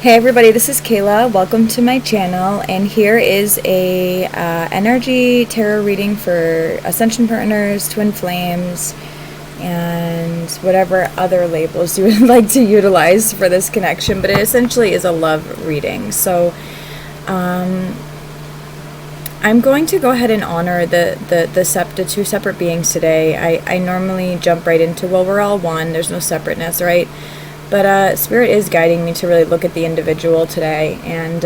Hey everybody, this is Kayla. Welcome to my channel, and here is a energy tarot reading for Ascension partners, twin flames, and whatever other labels you would like to utilize for this connection. But it essentially is a love reading. So I'm going to go ahead and honor the two separate beings today. I normally jump right into, well, we're all one. There's no separateness, right? But Spirit is guiding me to really look at the individual today and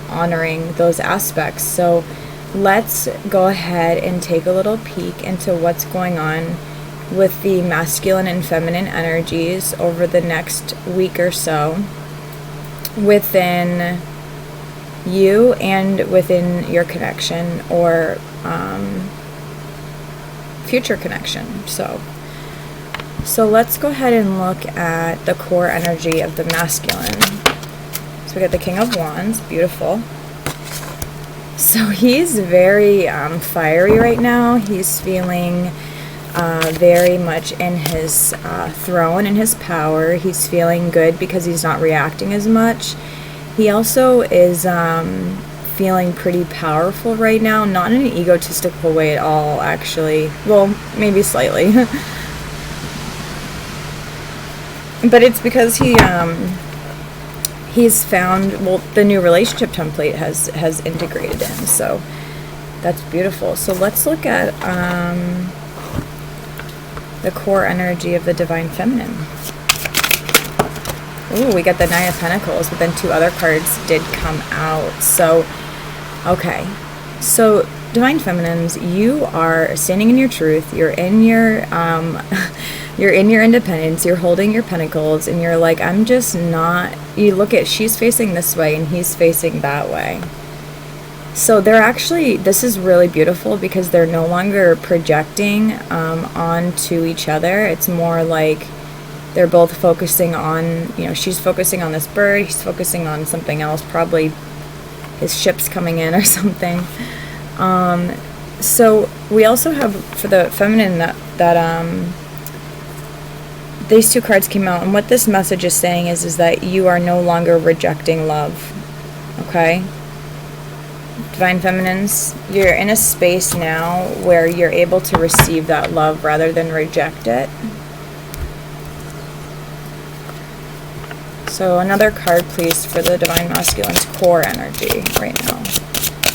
honoring those aspects. So let's go ahead and take a little peek into what's going on with the masculine and feminine energies over the next week or so within you and within your connection or future connection. So let's go ahead and look at the core energy of the masculine. So we got the King of Wands, beautiful. So he's very fiery right now. He's feeling very much in his throne and his power. He's feeling good because he's not reacting as much. He also is feeling pretty powerful right now, not in an egotistical way at all, actually. Well, maybe slightly. But it's because he's found, well, the new relationship template has integrated in, so that's beautiful. So let's look at the core energy of the Divine Feminine. Ooh, we got the Nine of Pentacles, but then two other cards did come out. So, okay. So, Divine Feminines, you are standing in your truth. You're in your you're in your independence, you're holding your pentacles, and you're like, I'm just not, you look at, she's facing this way and he's facing that way. So they're actually, this is really beautiful because they're no longer projecting onto each other. It's more like they're both focusing on, she's focusing on this bird, he's focusing on something else, probably his ship's coming in or something. So we also have, for the feminine, that these two cards came out, and what this message is saying is that you are no longer rejecting love, okay? Divine Feminines, you're in a space now where you're able to receive that love rather than reject it. So another card, please, for the Divine Masculine's core energy right now.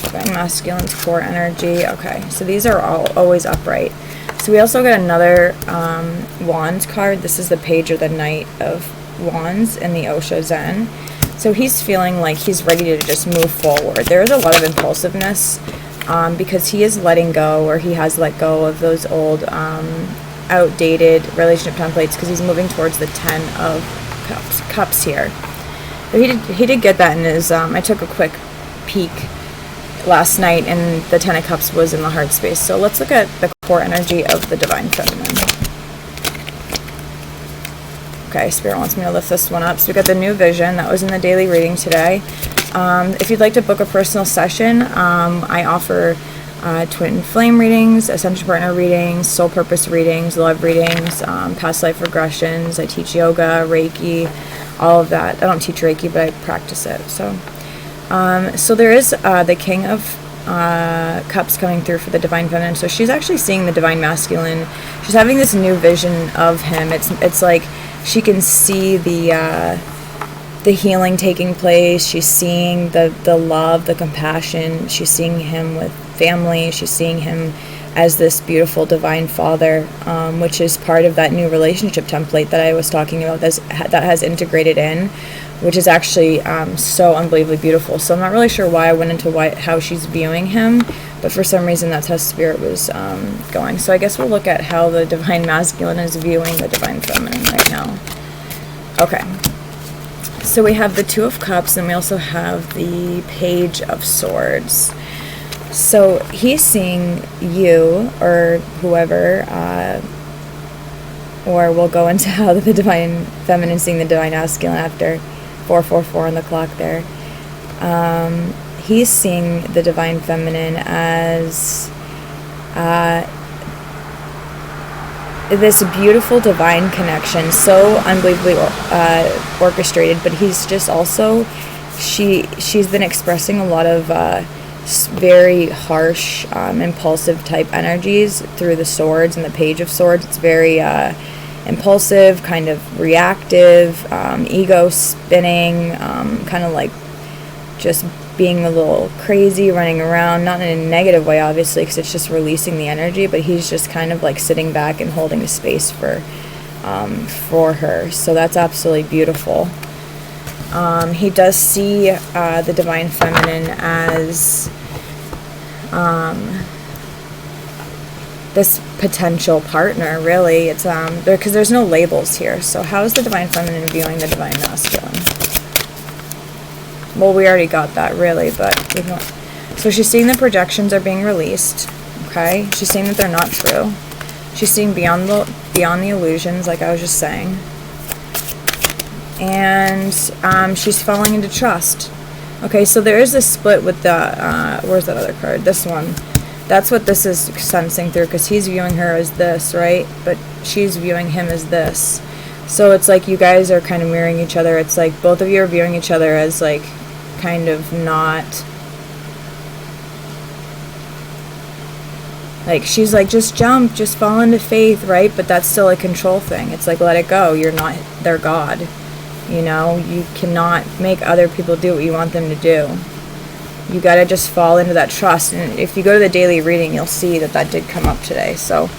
Divine Masculine's core energy. Okay, so these are all always upright. So we also got another Wands card. This is the Page or the Knight of Wands in the Osho Zen. So he's feeling like he's ready to just move forward. There is a lot of impulsiveness because he is letting go, or he has let go of those old outdated relationship templates, because he's moving towards the Ten of Cups here. But he did get that in his, I took a quick peek last night, and the Ten of Cups was in the heart space. So let's look at the core energy of the Divine Feminine. Okay, Spirit wants me to lift this one up. So we got the new vision that was in the daily reading today. If you'd like to book a personal session, I offer twin flame readings, ascension partner readings, soul purpose readings, love readings, past life regressions. I teach yoga, Reiki, all of that. I don't teach Reiki, but I practice it. So there is the King of Cups coming through for the Divine Feminine. So she's actually seeing the Divine Masculine. She's having this new vision of him. It's like she can see the healing taking place. She's seeing the love, the compassion. She's seeing him with family. She's seeing him as this beautiful divine father, which is part of that new relationship template that I was talking about that has integrated in, which is actually so unbelievably beautiful. So I'm not really sure why I went into how she's viewing him, but for some reason that's how Spirit was going. So I guess we'll look at how the Divine Masculine is viewing the Divine Feminine right now. Okay. So we have the Two of Cups, and we also have the Page of Swords. So he's seeing you, or whoever, or we'll go into how the Divine Feminine is seeing the Divine Masculine after 444 on the clock there. He's seeing the Divine Feminine as this beautiful divine connection, so unbelievably orchestrated, but he's just also, she's been expressing a lot of very harsh, impulsive type energies through the swords and the Page of Swords. It's very impulsive, kind of reactive, ego spinning, kind of like just being a little crazy, running around, not in a negative way, obviously, because it's just releasing the energy, but he's just kind of like sitting back and holding the space for her. So that's absolutely beautiful. He does see the Divine Feminine as this potential partner, really. It's because there's no labels here. So how is the Divine Feminine viewing the Divine Masculine? Well, we already got that, really, but we don't. So she's seeing the projections are being released. Okay, she's seeing that they're not true. She's seeing beyond the illusions, like I was just saying. And she's falling into trust. Okay, so there is this split with the where's that other card? This one. That's what this is sensing through, because he's viewing her as this, right? But she's viewing him as this. So it's like you guys are kind of mirroring each other. It's like both of you are viewing each other as like kind of not, like she's like, just jump, just fall into faith, right? But that's still a control thing. It's like, let it go. You're not their God. You know, you cannot make other people do what you want them to do. You got to just fall into that trust. And if you go to the daily reading, you'll see that that did come up today. So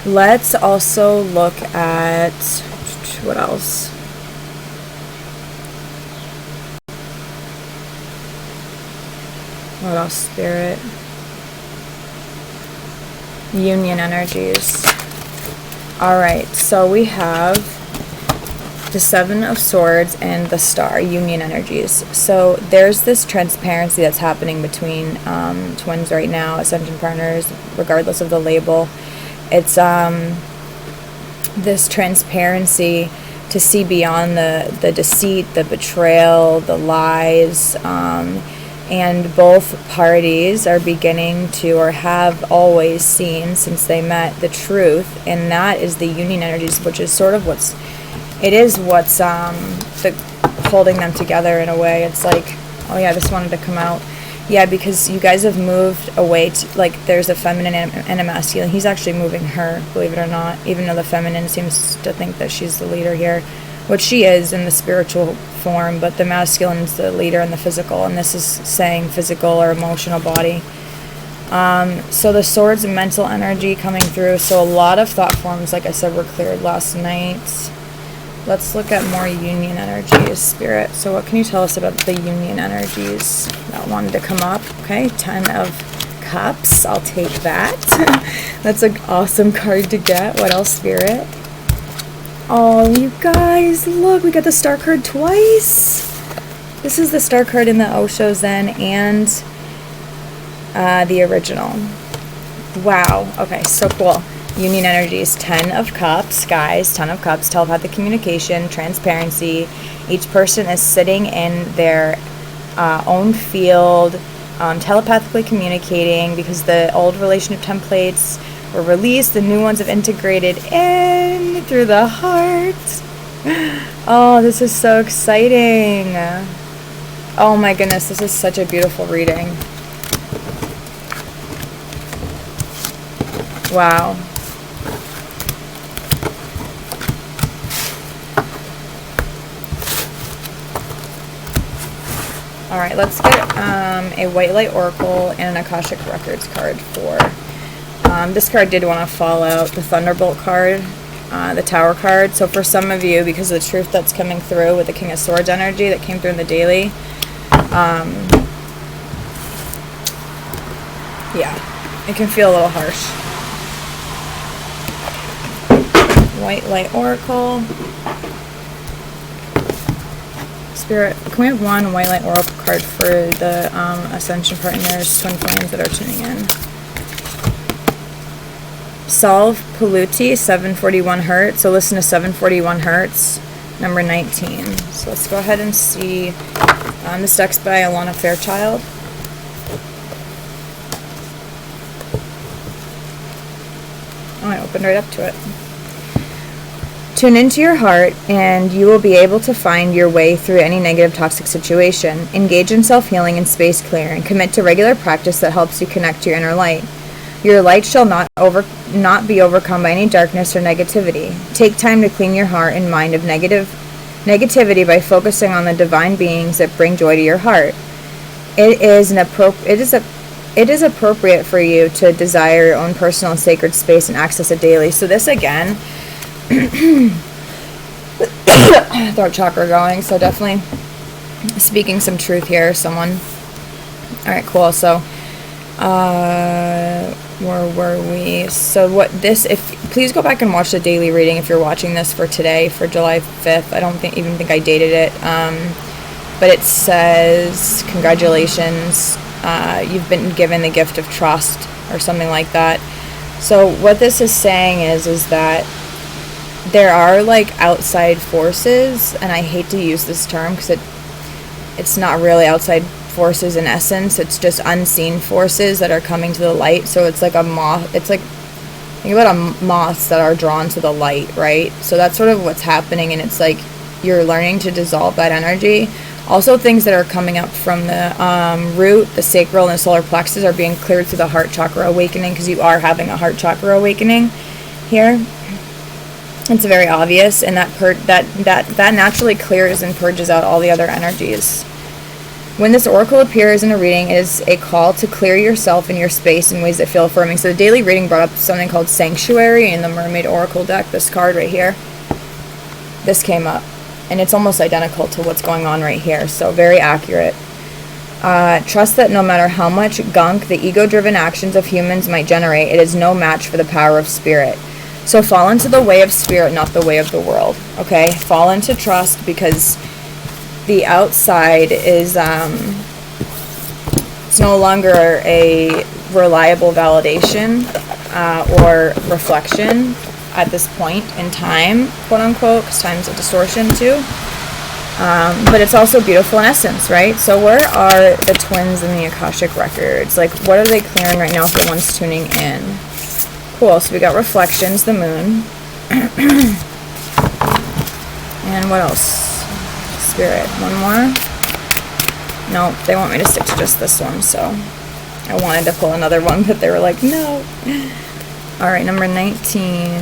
let's also look at what else. What else, Spirit? Union energies. Alright, so we have the Seven of Swords and the Star, union energies. So there's this transparency that's happening between twins right now, ascension partners, regardless of the label. It's this transparency to see beyond the deceit, the betrayal, the lies, and both parties are beginning to, or have always seen since they met, the truth, and that is the union energies, which is sort of what's holding them together in a way. It's like, oh yeah, this wanted to come out. Yeah, because you guys have moved away to, like, there's a feminine and a masculine. He's actually moving her, believe it or not, even though the feminine seems to think that she's the leader here, which she is in the spiritual form, but the masculine's the leader in the physical, and this is saying physical or emotional body. So the swords and mental energy coming through. So a lot of thought forms, like I said, were cleared last night. Let's look at more union energies, Spirit. So what can you tell us about the union energies that wanted to come up? Okay, 10 of Cups. I'll take that. That's an awesome card to get. What else, Spirit? Oh, you guys, look, we got the Star card twice. This is the Star card in the Osho Zen and the original. Wow. Okay, so cool. Union energies, 10 of Cups, guys, 10 of Cups, telepathic communication, transparency. Each person is sitting in their own field, telepathically communicating, because the old relationship templates were released, the new ones have integrated in through the heart. Oh, this is so exciting. Oh my goodness, this is such a beautiful reading. Wow. Alright, let's get a White Light Oracle and an Akashic Records card for... this card did want to fall out, the Thunderbolt card, the Tower card. So for some of you, because of the truth that's coming through with the King of Swords energy that came through in the daily, yeah, it can feel a little harsh. White Light Oracle. Spirit, can we have one White Light Oracle card for the Ascension Partners, Twin Flames that are tuning in? Solve Polluti, 741 Hertz. So listen to 741 Hertz, number 19. So let's go ahead and see. This deck's by Alana Fairchild. Oh, I opened right up to it. Tune into your heart, and you will be able to find your way through any negative, toxic situation. Engage in self-healing and space clearing. Commit to regular practice that helps you connect to your inner light. Your light shall not be overcome by any darkness or negativity. Take time to clean your heart and mind of negativity by focusing on the divine beings that bring joy to your heart. It is appropriate for you to desire your own personal and sacred space and access it daily. So this again, throat chakra going, so definitely speaking some truth here, someone. All right, cool. So where were we? So what this, if please go back and watch the daily reading if you're watching this for today, for July 5th. I don't even think I dated it, but it says congratulations, you've been given the gift of trust or something like that. So what this is saying is that there are like outside forces, and I hate to use this term because it's not really outside forces in essence, it's just unseen forces that are coming to the light. So it's like a moth, it's like, think about moths that are drawn to the light, right? So that's sort of what's happening, and it's like you're learning to dissolve that energy. Also, things that are coming up from the root, the sacral, and the solar plexus are being cleared through the heart chakra awakening, because you are having a heart chakra awakening here. It's very obvious, and that naturally clears and purges out all the other energies. When this oracle appears in a reading, it is a call to clear yourself and your space in ways that feel affirming. So the daily reading brought up something called Sanctuary in the Mermaid Oracle deck. This card right here, this came up, and it's almost identical to what's going on right here. So very accurate. Trust that no matter how much gunk the ego-driven actions of humans might generate, it is no match for the power of spirit. So fall into the way of spirit, not the way of the world. Okay? Fall into trust, because the outside is it's no longer a reliable validation or reflection at this point in time, quote unquote, because time's a distortion too. But it's also beautiful in essence, right? So where are the twins in the Akashic records? Like, what are they clearing right now for the ones tuning in? Cool. So we got reflections, the moon. And what else? Spirit. One more. Nope, they want me to stick to just this one, so I wanted to pull another one, but they were like, no. Alright, number 19.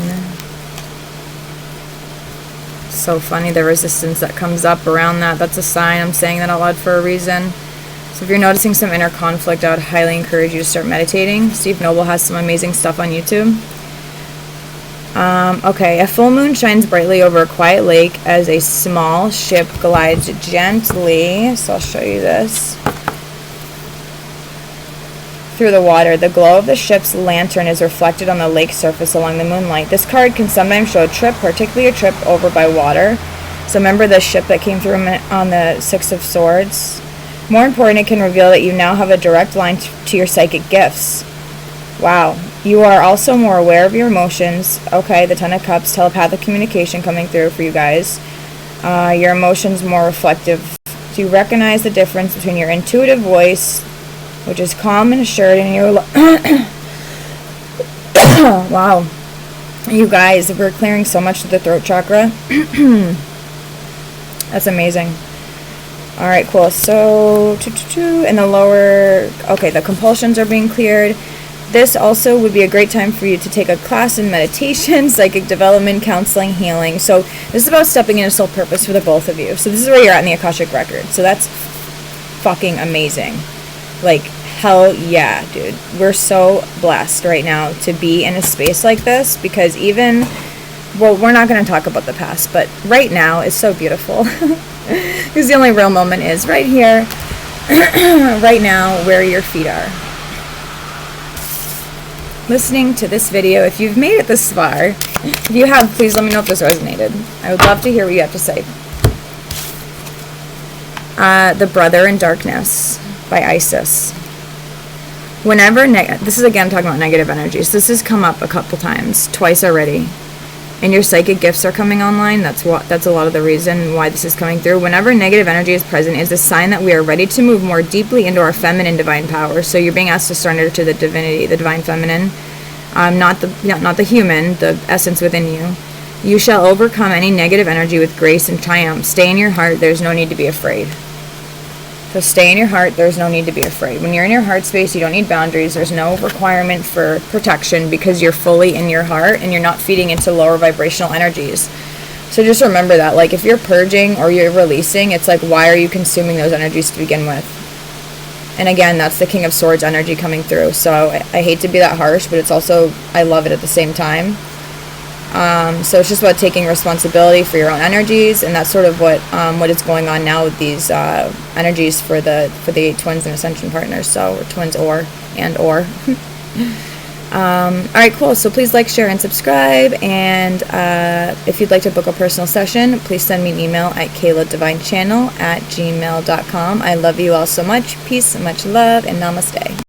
So funny, the resistance that comes up around that. That's a sign. I'm saying that out loud for a reason. So if you're noticing some inner conflict, I would highly encourage you to start meditating. Steve Noble has some amazing stuff on YouTube. Okay, a full moon shines brightly over a quiet lake as a small ship glides gently. So I'll show you this. Through the water, the glow of the ship's lantern is reflected on the lake surface along the moonlight. This card can sometimes show a trip, particularly a trip over by water. So remember the ship that came through on the Six of Swords? More important, it can reveal that you now have a direct line to your psychic gifts. Wow. You are also more aware of your emotions. Okay, the Ten of Cups, telepathic communication coming through for you guys. Your emotions more reflective. Do you recognize the difference between your intuitive voice, which is calm and assured, and your wow. You guys, we're clearing so much of the throat chakra. That's amazing. Alright, cool. So, in the lower, okay, the compulsions are being cleared. This also would be a great time for you to take a class in meditation, psychic development, counseling, healing. So this is about stepping into soul purpose for the both of you. So this is where you're at in the Akashic record. So that's fucking amazing. Like, hell yeah, dude. We're so blessed right now to be in a space like this, because even, well, we're not going to talk about the past, but right now is so beautiful. Because the only real moment is right here, right now, where your feet are. Listening to this video, if you've made it this far, if you have, please let me know if this resonated. I would love to hear what you have to say. The Brother in Darkness by Isis. Whenever, this is again talking about negative energies. This has come up a couple times, twice already. And your psychic gifts are coming online. That's a lot of the reason why this is coming through. Whenever negative energy is present, is a sign that we are ready to move more deeply into our feminine divine power. So you're being asked to surrender to the divinity, the divine feminine, not the human, the essence within you. You shall overcome any negative energy with grace and triumph. Stay in your heart. There's no need to be afraid. So stay in your heart. There's no need to be afraid. When you're in your heart space, you don't need boundaries. There's no requirement for protection because you're fully in your heart and you're not feeding into lower vibrational energies. So just remember that. Like if you're purging or you're releasing, it's like, why are you consuming those energies to begin with? And again, that's the King of Swords energy coming through. So I hate to be that harsh, but it's also, I love it at the same time. So it's just about taking responsibility for your own energies, and that's sort of what is going on now with these energies for the 8 twins and ascension partners. So twins or. Alright, cool. So please like, share, and subscribe. And if you'd like to book a personal session, please send me an email at KaylaDivineChannel@gmail.com. I love you all so much. Peace, much love, and namaste.